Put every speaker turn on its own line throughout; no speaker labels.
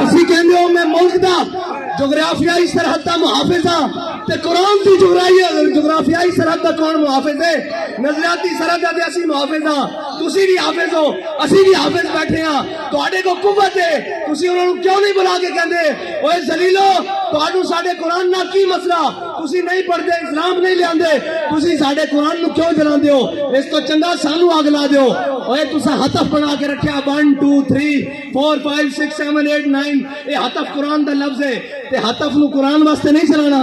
ਤੁਸੀਂ ਕਹਿੰਦੇ ਹੋ ਮੈਂ ਮੁਲਕ ਦਾ ਜੁਗਰਾਫੀਆਈ ਸਰਹੱਦ ਦਾ ਮੁਹਾਫਿਜ਼ ਹਾਂ ਤੇ ਕੁਰਾਨ ਦੀ ਜੁਗਰਾਫੀਆਈ ਸਰਹੱਦ ਦਾ ਕੌਣ ਮੁਹਾਫਿਜ਼ ਹੈ? ਨਜ਼ਰਿਆਤੀ ਸਰਹੱਦ ਦੇ ਅਸੀਂ ਮੁਹਾਫਿਜ਼ ਹਾਂ, ਤੁਸੀਂ ਵੀ ਹਾਫਿਜ਼ ਹੋ, ਅਸੀਂ ਵੀ ਹਾਫਿਜ਼ ਬੈਠੇ ਹਾਂ। ਤੁਹਾਡੇ ਕੋਲ ਕੁਵਤ ਹੈ, ਤੁਸੀਂ ਉਹਨਾਂ ਨੂੰ ਕਿਉਂ ਨਹੀਂ ਬੁਲਾ ਕੇ ਕਹਿੰਦੇ ਓਏ ਜ਼ਲੀਲੋ ਤੁਹਾਨੂੰ ਸਾਡੇ ਕੁਰਾਨ ਨਾਲ ਕੀ ਮਸਲਾ, ਤੁਸੀਂ ਨਹੀਂ ਪੜ੍ਹਦੇ, ਇਸਲਾਮ ਨਹੀਂ ਲਿਆਂਦੇ, ਤੁਸੀਂ ਸਾਡੇ ਕੁਰਾਨ ਨੂੰ ਕਿਉਂ ਜਲਾਉਂਦੇ ਹੋ? ਇਸ ਤੋਂ ਚੰਗਾ ਸਾਨੂੰ ਅੱਗ ਲਾ ਦਿਓ। ਓਏ ਤੁਸੀਂ ਹਤਫ ਬਣਾ ਕੇ ਰੱਖਿਆ 1 2 3 4 5 6 7 8 9, ਇਹ ਹਤਫ ਕੁਰਾਨ ਦਾ ਲਫ਼ਜ਼ ਹੈ ਤੇ ਹਤਫ ਨੂੰ ਕੁਰਾਨ ਵਾਸਤੇ ਨਹੀਂ ਚਲਾਣਾ।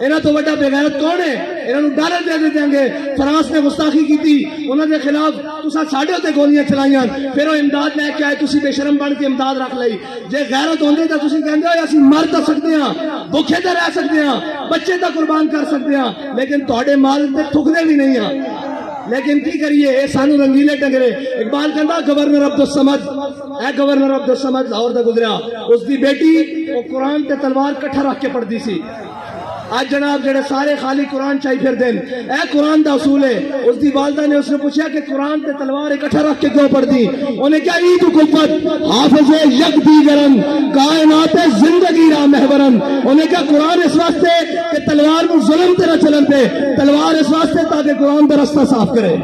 انہاں تو بڑا بغیرت کون ہے؟ انہاں نوں ڈالر دے دیں گے فرانس نے گستاخی کی انہاں دے خلاف تساں ساڈے تے گولیاں چلائیاں پھر وہ امداد لے کے آئے تسی بے شرم بن کے امداد رکھ لئی جے غیرت ہوندی تے تسی کہندے ہو اسی مر تے سکدے ہاں بھوکے تے رہ سکدے ہاں بچے تے قربان کر سکدے ہاں لیکن تہاڈے مال تے تھکدے بھی نہیں ہاں لیکن کی کریے اے سانو رنگیلے ٹنگرے اقبال کہندا گورنر عبدالصمد اے گورنر عبدالصمد لاہور دا گزریا اس دی بیٹی وہ قرآن تے تلوار کٹھا رکھ کے پڑھدی سی آج جناب جڑے سارے خالی قرآن چاہی پھر دین اے قرآن دا اصول ہے اس دی والدہ نے اس نے پوچھا کہ قرآن تے تلوار اکٹھا رکھ کے کیوں پڑھ دی انہیں کہا عید کفت حافظ یک دیگرن کائنات زندگی را محورن انہیں کہا قرآن اس واسطے کہ تلوار میں ظلم تے نہ چلن دے تلوار اس واسطے تاکہ قرآن دا رستہ صاف کرے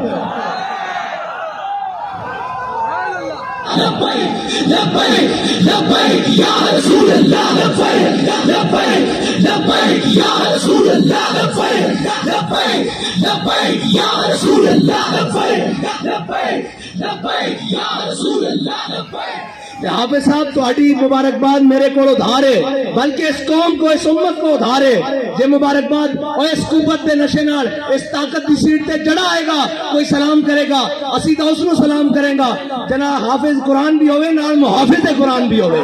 لبیک لبیک لبیک یا رسول اللہ لبیک لبیک لبیک یا رسول اللہ لبیک لبیک لبیک یا رسول اللہ لبیک لبیک لبیک یا رسول اللہ لبیک حافظ صاحب تہاڈی مبارکباد میرے کو ادھار ہے بلکہ اس قوم کو اس امت کو ادھار ہے یہ مبارکباد اور اس قوت دے نشے نال اس طاقت دی سیٹ تے جڑا آئے گا کوئی سلام کرے گا اسی تو اس نو سلام کریں گا جناب حافظ قرآن بھی ہوئے نال محافظ قرآن بھی ہوئے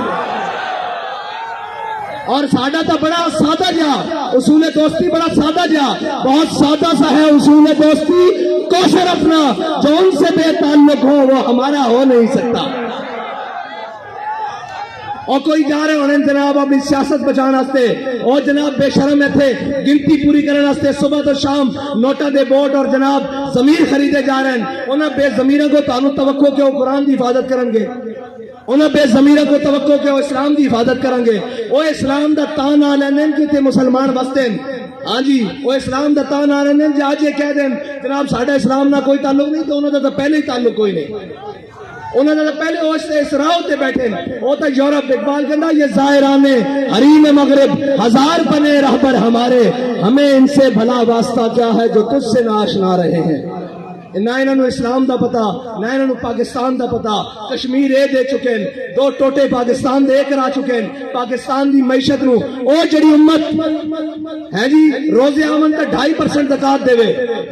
اور سادہ تا بڑا سادہ جا اصول دوستی بڑا سادہ جا بہت سادہ سا ہے اصول دوستی کوشر اپنا جو ان سے بے تعلق ہو وہ ہمارا ہو نہیں سکتا اور کوئی جا رہے ہونے جناب اپنی سیاست بچانا ہستے اور جناب بے شرم تھے گنتی پوری کرنا ہستے صبح تو شام نوٹا دے بوٹ اور جناب ضمیر خریدے جا رہے ہیں انہاں بے ضمیروں کو تعلق توقع کہ وہ قرآن دی حفاظت کریں گے انہاں بے ضمیروں کو توقع کہ وہ اسلام دی حفاظت کریں گے وہ اسلام دا تان آ لین کہ تے مسلمان بستے ہیں ہاں جی وہ اسلام دا تان آ لین جی آج یہ کہہ دیں جناب ساڈا اسلام نہ کوئی تعلق نہیں تو انہوں دا تو پہلے ہی تعلق کوئی نہیں انہوں نے پہلے اس راہ تے بیٹھے وہ تو یورپ اقبال کہنا یہ زائران حریم مغرب ہزار بنے رہبر ہمارے ہمیں ان سے بھلا واسطہ کیا ہے جو تجھ سے نہ آشنا رہے ہیں نہ انہوں اسلام دا پتا نہ انہوں پاکستان دا پتا کشمیر اے دے چکے ہیں دو ٹوٹے پاکستان دے کرا چکے ہیں پاکستان دی معیشت نو او جڑی امت ہے جی روزے آمن کا 2.5% زکات دے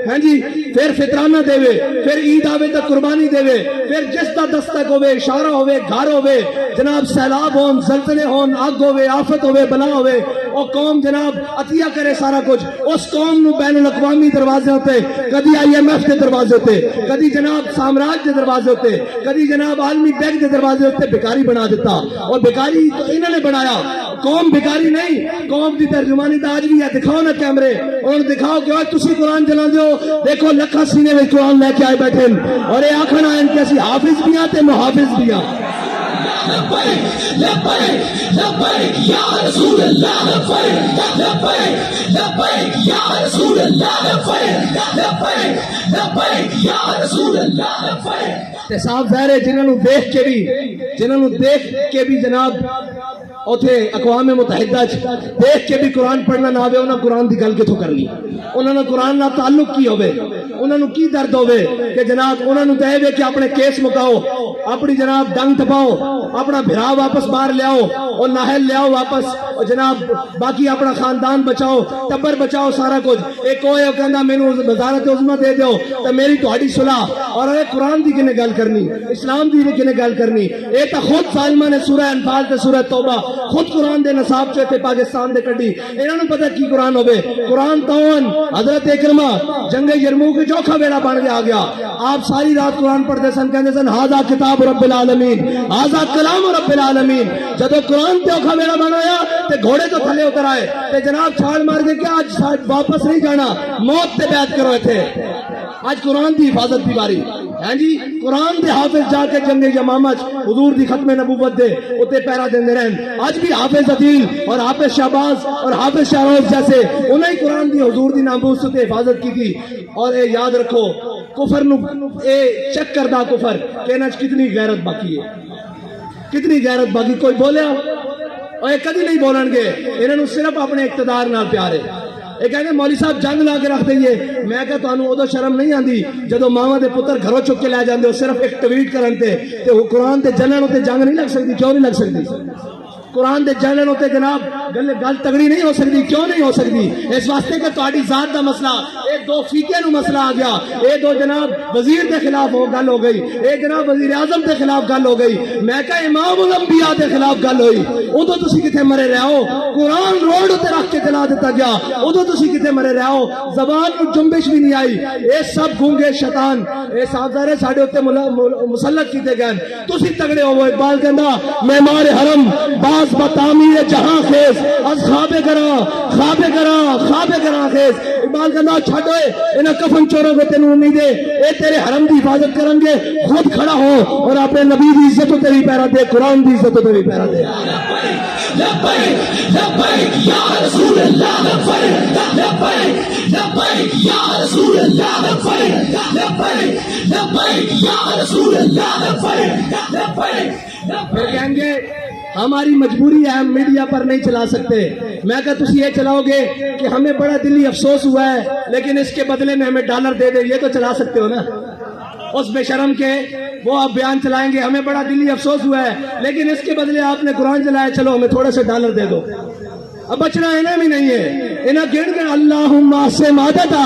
ہیں جی پھر فطرانہ دے پھر عید آوے تا قربانی دے پھر جس دا دستک ہوئے اشارہ ہوئے گھر ہوئے جناب سیلاب ہون زلزلے ہون آگ ہوئے آفت ہوئے بلا ہوئے او قوم جناب عطیہ کرے سارا کچھ اس قوم نو بین الاقوامی دروازے ہوتے کدی IMF کے دروازے ہوتے کدی جناب سامراج کے دروازے ہوتے کدی جناب عالمی بینک کے دروازے ہوتے بیکاری بنا دیتا اور بیکاری تو انہوں نے بنایا قوم بیکاری نہیں قوم دی ترجمانی تو آج بھی ہے دکھاؤ نا کیمرے اور دکھاؤ کہ تسی قرآن چلا دیو دیکھو لکھا سینے میں قرآن لے کے آئے بیٹھے اور یہ آخنا ہے کہ اسی حافظ بھی آتے محافظ بھی آتے لبیک لبیک لبیک یا رسول اللہ لبیک لبیک لبیک یا رسول اللہ لبیک لبیک لبیک یا رسول اللہ لبیک صاحب ظاہر ہے جنہوں دیکھ کے بھی جناب اوتھے اقوام متحدہ دیکھ کے بھی قرآن پڑھنا نہ آوے انہاں قرآن دی گل کتھوں کرنی انہاں نے قرآن نال تعلق کی ہوئے انہاں نوں کی درد ہوئے کہ جناب انہاں نوں دے وے کہ اپنے کیس مکاؤ اپنی جناب ڈنگ تپاؤ اپنا بھرا واپس باہر لے آؤ اور ناہل لے آؤ واپس اور جناب باقی اپنا خاندان بچاؤ ٹبر بچاؤ سارا کچھ ایک ہوئے کہندا مینوں وزارت عظمیٰ دے دیو تے میری تہاڈی صلح اور اے قرآن دی کنے گل کرنی اسلام دی کنے گل کرنی اے تا خود ظالماں نے سورہ انفال تے سورہ توبہ خود قرآن دے نصاب چوتے پاکستان دے کڈی انہاں نوں پتہ کی قرآن ہوے قرآن تاون حضرت اکرمہ جنگ یرموک وچ چوکھا بیڑا بن کے آ گیا آپ ساری رات قرآن پڑھتے سن کہندے سن ھذا کتاب رب العالمین ھذا کلام رب العالمین جدو قرآن تے اوکھا بیڑا بنایا تے گھوڑے تو تھلے اتر آئے تے جناب چھال مار کے کہ آج واپس نہیں جانا موت تے بیعت کرو تھے آج قرآن دی حفاظت دی باری ہاں جی قرآن دے حافظ جا کے جنگ یمامہ حضور دی ختم نبوت دے اتے پیرا دیندے رہن آج بھی حافظ عدیل اور حافظ شہباز اور حافظ شاہروز جیسے انہیں قرآن دی حضور دی ناموس تے حفاظت کی تھی اور اے یاد رکھو کفر نو اے چیک کردہ کفر کہنا کتنی غیرت باقی ہے کتنی غیرت باقی کوئی بولیا اور یہ کدی نہیں بولن گے انہوں صرف اپنے اقتدار نال پیار ہے یہ کہنے مولوی صاحب جنگ لا کے رکھ دئیے میں کہا تانوں ادو شرم نہیں آندی جدو ماواں دے پتر گھروں چک کے لے جاندے ہو صرف ایک ٹویٹ کرن تے قرآن تے جنن تے جنگ نہیں لگ سکتی کیوں نہیں لگ سکتی قرآن دے جانن ہوتے جناب گل تگڑی نہیں ہو سکتی. کیوں نہیں ہو سکتی؟ اس واسطے کہ تہاڈی ذات دا مسئلہ اے دو فقیہ نو مسئلہ آ گیا, اے دو جناب وزیر دے خلاف ہو گل ہو گئی, اے جناب وزیر اعظم دے خلاف گل ہو گئی, میں کہا امام الانبیاء دے خلاف گل ہوئی. ادو تسی کتے مرے رہے ہو؟ قرآن روڈ تے رکھ کے چلا دیتا گیا, ادو تسی کتے مرے رہے ہو؟ زبان کو جنبش بھی نہیں آئی. اے سب گونگے شیطان اے سازدارے ساڈے اوتے مسلط کیتے گئے. تسی تگڑے ہو. اقبال کہندا معمار حرم باز بتامیر جہاں خیز از خواب گراں خیز. اقبال کہندا چھڈ اوئے انہاں کفن چوروں کو تینوں امید ہے, اے تیرے حرم دی حفاظت کرن گے. خود کھڑا ہو اور اپنے نبی دی عزت تے بھی پیرا دے, قرآن دی عزت تے بھی پیرا دے.
لبیک لبیک یا رسول اللہ, لبیک لبیک لبیک یا رسول اللہ, لبیک لبیک لبیک یا رسول اللہ, لبیک لبیک.
پھر کہیں گے ہماری مجبوری ہے, ہم میڈیا پر نہیں چلا سکتے. میں کہا تسی یہ چلاؤ گے کہ ہمیں بڑا دلی افسوس ہوا ہے لیکن اس کے بدلے میں ہمیں ڈالر دے دے, یہ تو چلا سکتے ہو نا. اس بے شرم کے وہ آپ بیان چلائیں گے ہمیں بڑا دلی افسوس ہوا ہے لیکن اس کے بدلے آپ نے قرآن چلایا, چلو ہمیں تھوڑے سے ڈالر دے دو. اب بچنا انہیں بھی نہیں ہے. انہیں گن کے اللہم سے مادتا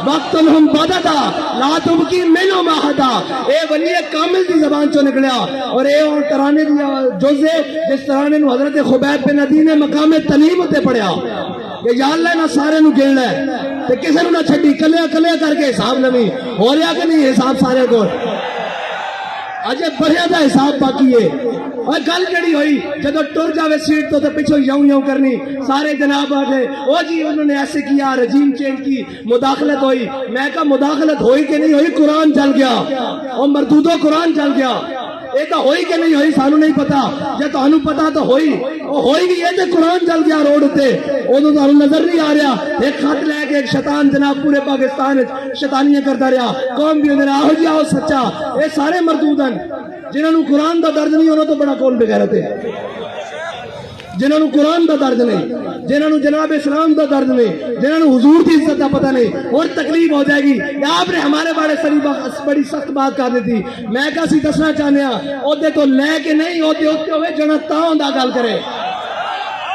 وقت ہم بادتا لا تبکی منو ماہتا. اے ولی کامل دی زبان چو نکلیا اور اے اور ترانے دی جوزے جس ترانے نو حضرت خبیب بن عدی نے مقام تلیم تے پڑھیا کہ یا اللہ نہ سارے نو گن لے تے کسے نو نہ چھڈی, کلیا کلیا کر کے حساب نمی ہو رہا کہ نہیں حساب سارے کو. اجے بڑھیا دا حساب باقی ہے. اور گل کیڑی ہوئی جدو ٹر جاوے سیٹ تو پیچھو یوں یوں کرنی, سارے جناب آگے او جی انہوں نے ایسے کیا, رجیم چینج کی, مداخلت ہوئی. میں کہا مداخلت ہوئی کہ نہیں ہوئی؟ قرآن چل گیا اور مردودو قرآن چل گیا. یہ تو ہوئی کہ نہیں ہوئی سانو نہیں پتا, جب تانوں پتا تو ہوئی گئی ہے. قرآن چل گیا روڈ تے, ادو تانوں نظر نہیں آ رہا. ایک خط لے کے ایک شیطان جناب پورے پاکستان شیطانیاں کرتا رہا, قوم بھی انہیں آہو جی آہو سچا. یہ سارے مردودن جنہوں نے قرآن دا درد نہیں انہوں تو بڑا کون بغیرت ہے. جنہوں نے قرآن دا درد نہیں, جنہوں نے جناب اسلام دا درد نہیں, جنہوں نے حضور کی عزت دا پتہ نہیں, اور تکلیف ہو جائے گی. آپ نے ہمارے بڑی سخت بات کر دی تھی. میں کہا دسنا چاہنے عہدے تو لے کے نہیں, عہدے ہوتے ہوئے جنا تاؤں دا گل کرے.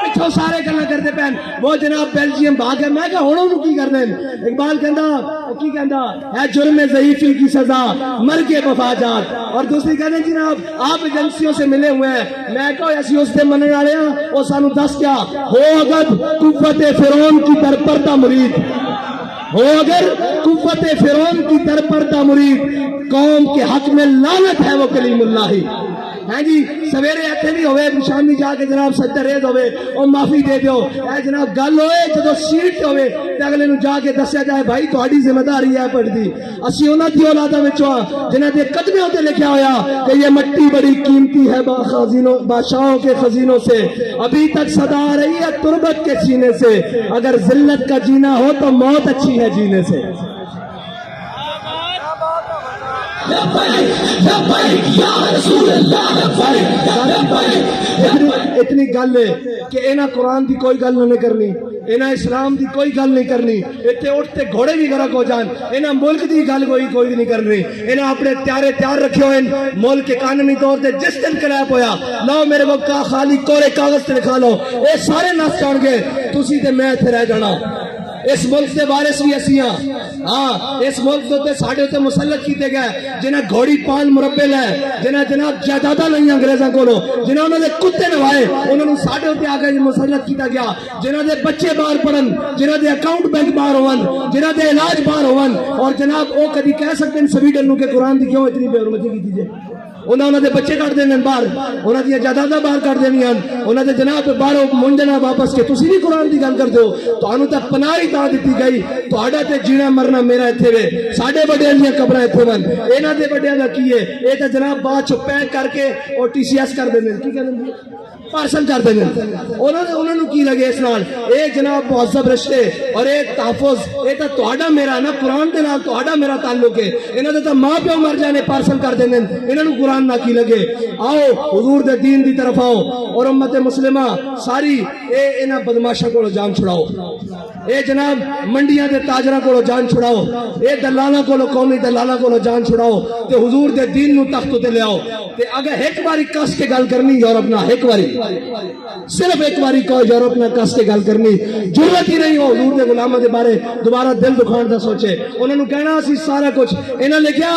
پچھو سارے گلا کرتے پہن وہ جناب بیلجیم بھاگ ہے. میں کہا ہونوں کی کرنے. اقبال کہندا ہے جرم ضعیفی کی سزا مر کے مفاجات. اور دوسری کہنے جناب آپ ایجنسیوں سے ملے ہوئے ہیں. میں کہا ایسی اس سے مننے والے ہیں وہ سانو دس کیا ہو اگر قوت فرعون کی در پردہ مرید, ہو اگر قوت فرعون کی در پردہ مرید, قوم کے حق میں لعنت ہے وہ کلیم اللہ ہی. ہاں جی سویرے ایتھے بھی ہوئے شامی جا کے جناب سجدہ ریز ہوئے اور معافی دے دیو. اے جناب گل ہوئے جدو سیٹ ہوئے تے اگلے نو جا کے دسیا جائے بھائی تہاڈی ذمہ داری ہے پڑھ دی. اسی انہاں دی اولاداں وچوں جنہاں دے قدموں تے لکھیا ہویا کہ یہ مٹی بڑی قیمتی ہے بادشاہوں کے خزینوں سے, ابھی تک صدا آ رہی ہے تربت کے سینے سے, اگر ذلت کا جینا ہو تو موت اچھی ہے جینے سے. اتنی گل ہے کہ انہاں قرآن دی کوئی گل نہیں کرنی, انہاں اسلام دی کوئی گل نہیں کرنی. اتنے اٹھتے گھوڑے بھی غرق ہو جان. انہاں ملک دی گل کوئی نہیں کرنی. انہاں اپنے تیار رکھے ہوئے ملک کے قانونی طور سے جس دن کلیپ ہویا لو میرے کو خالی کورے کاغذ سے لکھا لو, اے سارے نس جان گے, تسی تے میں اتنے رہ جانا. اس ملک دے وارث بھی اسی ہاں. ہاں اس ملک دے ساڈے تے مسلط کیتے گئے جنہاں گھوڑی پال مربے لے, جنہاں جناب جائیداداں لئیاں انگریزاں کولوں, جنہاں انہاں دے کتے نوائے انہاں نوں ساڈے تے آ کے مسلط کیتا گیا. جنہاں دے بچے باہر پڑھن, جنہاں دے اکاؤنٹ بینک باہر ہون, جنہاں دے علاج باہر ہون, اور جناب او کدی کہہ سکتے ہیں سویڈن نوں کہ قرآن دی کیوں اتنی بے حرمتی کیتی جائے. انہوں دے بچے کٹ دینے باہر, انہوں دیا جائیداداں باہر کٹ دینی ہیں, انہوں دے جناب باہر منڈنا واپس کے. تسی بھی قرآن دی گل کر دو تو انہوں تے پناہ ہی تا دیتی گئی. تو آڈا تے جینا مرنا میرا ایتھے وے, ساڈے بڑیاں دیاں قبراں ایتھے ون, انہاں دے بڑیاں دا کی ہے اے تے جناب بعد چ پیک کر کے اور ٹی سی ایس کر دیندے, کی کہندے پارسل کر دیندے. انہوں نے کی لگے اس نال اے جناب مہذب رشتے اور اے تحفظ, اے تے تہاڈا میرا نا قرآن دے نال تہاڈا میرا تعلق ہے. انہاں دے تے ماں پیو مر جانے پارسل کر دیندے, انہاں نوں قرآن نہ کی لگے. آؤ حضور دے دین دی طرف آؤ اور امت مسلمہ ساری اے انہاں بدماشاں کولوں جان چھڑاؤ. اے جناب منڈیاں دے تاجراں کولو جان چھڑاؤ، اے دلالاں کولو قومی دلالاں کولو جان چھڑاؤ تے حضور دے دین نو تخت تے لے آؤ تے اگر ایک باری کس کے گل کرنی یورپ نہ ایک باری صرف ایک باری کو یورپ نہ کس کے گل کرنی ضرورت ہی نہیں ہو حضور دے غلاماں دے بارے دوبارہ دل دکھان دا سوچے انہوں نے کہنا اسی سارا کچھ انہوں نے لکھیا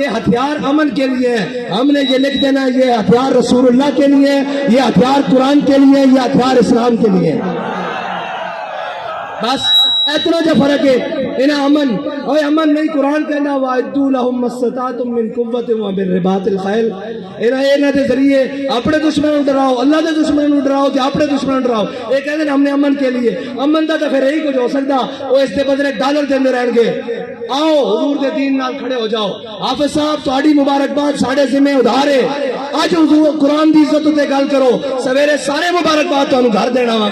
یہ ہتھیار امن کے لیے ہے، ہم نے یہ لکھ دینا یہ ہتھیار رسول اللہ کے لیے، یہ ہتھیار قرآن کے لیے، یہ ہتھیار اسلام کے لیے، بس اتنا جو فرق ہے انہیں امن اور امن نہیں قرآن کہنا وَأَعِدُّوا لَهُم مَّا اسْتَطَعْتُم مِّن قُوَّةٍ وَمِن رِّبَاطِ الْخَيْلِ انہیں دے ذریعے اپنے دشمنوں ڈراؤ، اللہ دے دشمنوں ڈراؤ تے اپنے دشمنوں ڈراؤ، یہ کہتے ہیں ہم نے امن کے لیے، امن دا تو پھر یہی کچھ ہو سکتا وہ اس دے بدلے ڈالر دیندے رہن گے، آؤ حضور دے دین نال کھڑے ہو جاؤ، حافظ صاحب تہاڈی مبارکباد ساڈے ذمہ ادھار ہے، اج حضور قرآن دی عزت تے گل کرو، سویرے سارے مبارکباد تانوں گھر دینا آواں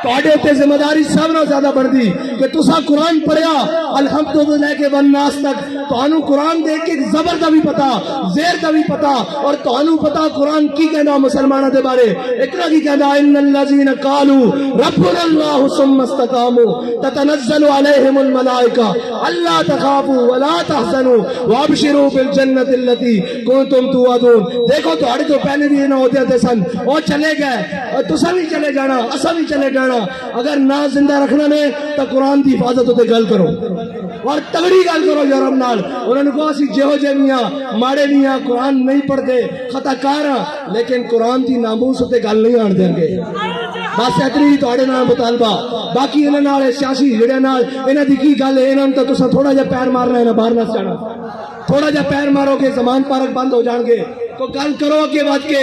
تواڈے تے ذمہ داری سب نال زیادہ بڑھدی کہ تساں قرآن پڑھیا الحمدللہ کے والناس تک تانوں قرآن دے کے زبر دا بھی پتا زیر دا بھی پتا اور تانوں پتا قرآن کی کہندا مسلماناں دے بارے اقرا کی کہندا ان الذين قالوا ربنا الله ثم استقاموا تتنزل عليهم الملائكه الا تخافوا ولا تحزنوا وابشروا بالجنه التي كنتم توعدون دیکھو تواڈے تو پہلے بھی نہ ہوتے تھے سن وہ چلے گئے اور تساں بھی چلے جانا اساں بھی چلے جانا، اگر نہ زندہ رکھنا نے تو قرآن دی حفاظت ہوتے گل کرو اور تگڑی گل کرو یورپ نال، انہوں نے کہا اسی جہو جے میاں ماڑے میاں قرآن نہیں پڑھتے خطا کار ہاں لیکن قرآن دی ناموس ہوتے گل نہیں آن دیں گے، بس اتنی ہی تواڈے نال مطالبہ، باقی انہاں نال سیاسی جڑے نال انہاں دی کی گل ہے، انہاں تے تساں تھوڑا جہا پیر مارنا ہے نہ باہر نہ جانا، تھوڑا جہا پیر مارو گے زمان پارک بند ہو جان گے، تو گل کرو اگے بات کے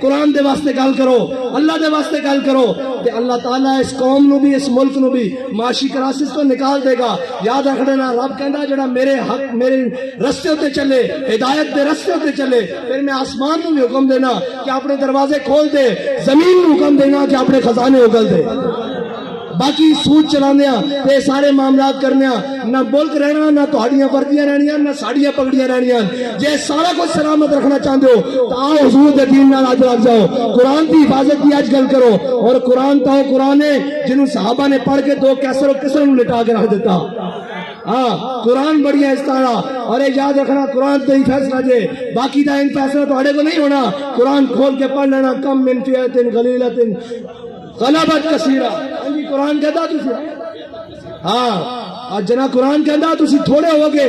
قرآن دے واسطے گل کرو، اللہ دے واسطے گل کرو کہ اللہ تعالیٰ اس قوم نو بھی اس ملک نو بھی معاشی کرائسس تو نکال دے گا، یاد رکھ لینا رب کہندا جڑا میرے حق میرے رستے ہوتے چلے ہدایت دے رستے ہوتے چلے پھر میں آسمان نو بھی حکم دینا کہ اپنے دروازے کھول دے، زمین نو حکم دینا کہ اپنے خزانے اگل دے، باقی سود چلانے تے سارے معاملات کرنے نہ ملک رہنا نہ تہاڈیاں وردیاں رہنیاں نہ ساڑیاں پگڑیاں رہنیاں، جے سارا کچھ سلامت رکھنا چاہتے ہو تو آؤ حضور دے دین نال اج لگ جاؤ، قرآن دی حفاظت کی اج گل کرو، اور قرآن تو قرآن ہے جنہوں صحابہ نے پڑھ کے دو کیسر و کسر نوں لٹا کے رکھ دیتا، ہاں قرآن بڑی ہے اس طرح، اور یاد رکھنا قرآن تو ہی فیصلہ جے، باقی دا ان فیصلہ تہاڈے کو نہیں ہونا، قرآن کھول کے پڑھ لینا کم من فئۃ قلیلۃ غلبت کثیرہ، قرآن کہتا تسی ہاں جناب قرآن کہتا تسی تھوڑے ہو گے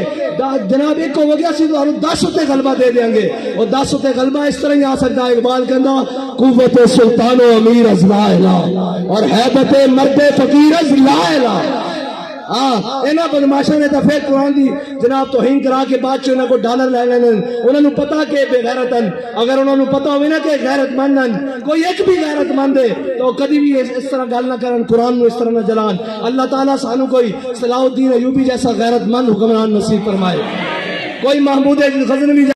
جناب ایک ہو گیا سی تو 10 تے غلبہ دے دیں گے، اور 10 تے غلبہ اس طرح ہی آ سکتا ہے، اقبال کہتا قوت سلطان و امیر از لا الہ اور حیبت مرد فقیر از لا الہ، ہاں انہاں بدماشاں نے تو پھر قرآن دی جناب توہین کرا کے بعد انہاں کو ڈالر لے لینے، انہاں نو پتا کہ بے غیرتن، اگر انہاں نو پتا ہوئے نا کہ غیرت مندن کوئی ایک بھی غیرت مند ہے تو کدی بھی اس طرح گل نہ کرن، قرآن نو اس طرح نہ جلان، اللہ تعالیٰ سانو کوئی صلاح الدین ایوبی جیسا غیرت مند حکمران نصیب فرمائے، کوئی محمود غزنوی